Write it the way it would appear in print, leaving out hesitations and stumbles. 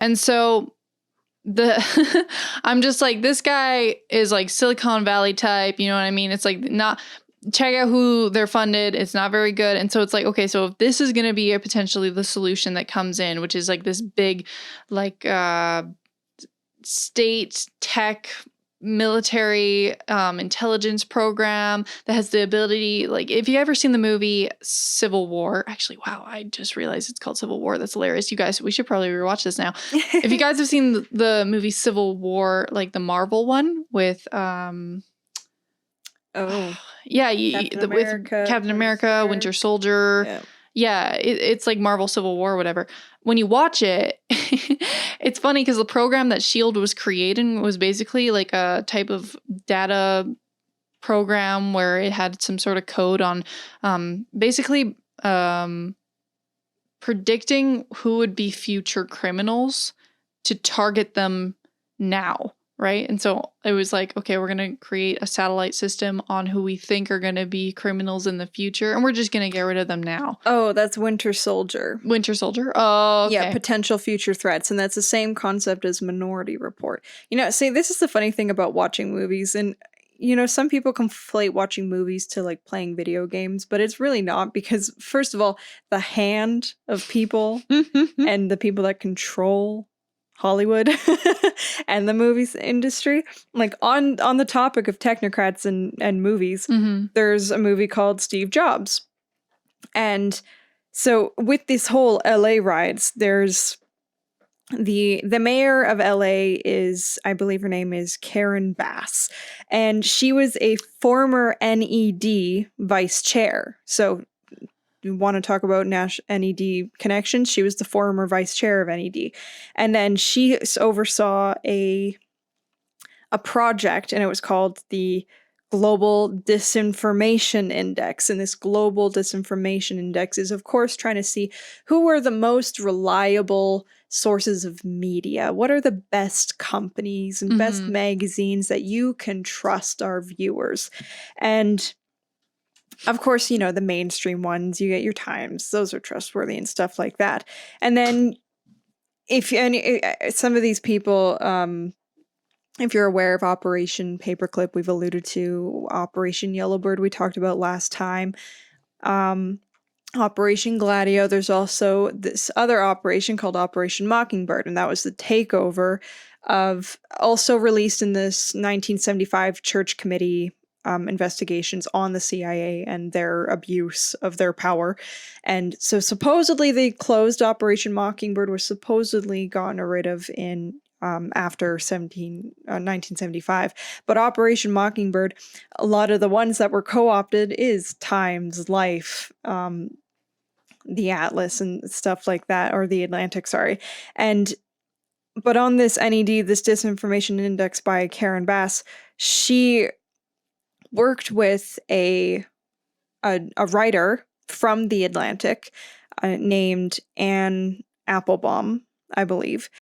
And so the I'm just like, this guy is like Silicon Valley type, you know what I mean? It's like, not, check out who they're funded. It's not very good. And so it's like, okay, so if this is going to be potentially the solution that comes in, which is like this big, like, state tech military intelligence program that has the ability, like, if you ever seen the movie Civil War, actually, wow, I just realized it's called Civil War. That's hilarious. You guys, we should probably rewatch this now. If you guys have seen the movie Civil War, like the Marvel one with Oh, yeah, Captain America, with Captain America, Winter Soldier. Yeah, it's like Marvel Civil War or whatever. When you watch it, it's funny because the program that SHIELD was creating was basically like a type of data program where it had some sort of code on basically predicting who would be future criminals to target them now. Right. And so it was like, okay, we're going to create a satellite system on who we think are going to be criminals in the future. And we're just going to get rid of them now. Oh, that's Winter Soldier. Winter Soldier. Oh, okay. Yeah, potential future threats. And that's the same concept as Minority Report. You know, see, this is the funny thing about watching movies. And, you know, some people conflate watching movies to like playing video games, but it's really not, because first of all, the hand of people and the people that control Hollywood and the movies industry, like on the topic of technocrats and movies, there's a movie called Steve Jobs. And so with this whole LA riots, there's the mayor of LA is, I believe her name is Karen Bass, and she was a former NED vice chair. So you want to talk about NED connections? She was the former vice chair of NED. And then she oversaw a project, and it was called the Global Disinformation Index. And this Global Disinformation Index is, of course, trying to see who are the most reliable sources of media. What are the best companies and best magazines that you can trust our viewers? And of course, you know, the mainstream ones, you get your Times, those are trustworthy and stuff like that. And then some of these people, if you're aware of Operation Paperclip, we've alluded to Operation Yellowbird we talked about last time. Operation Gladio, there's also this other operation called Operation Mockingbird, and that was the takeover of, also released in this 1975 Church Committee investigations on the CIA and their abuse of their power. And so supposedly they closed Operation Mockingbird, was supposedly gotten rid of in after 1975. But Operation Mockingbird, a lot of the ones that were co-opted is Times, Life, the Atlas and stuff like that, or the Atlantic, sorry. But on this NED, this Disinformation Index by Karen Bass, she worked with a writer from the Atlantic named Anne Applebaum, I believe.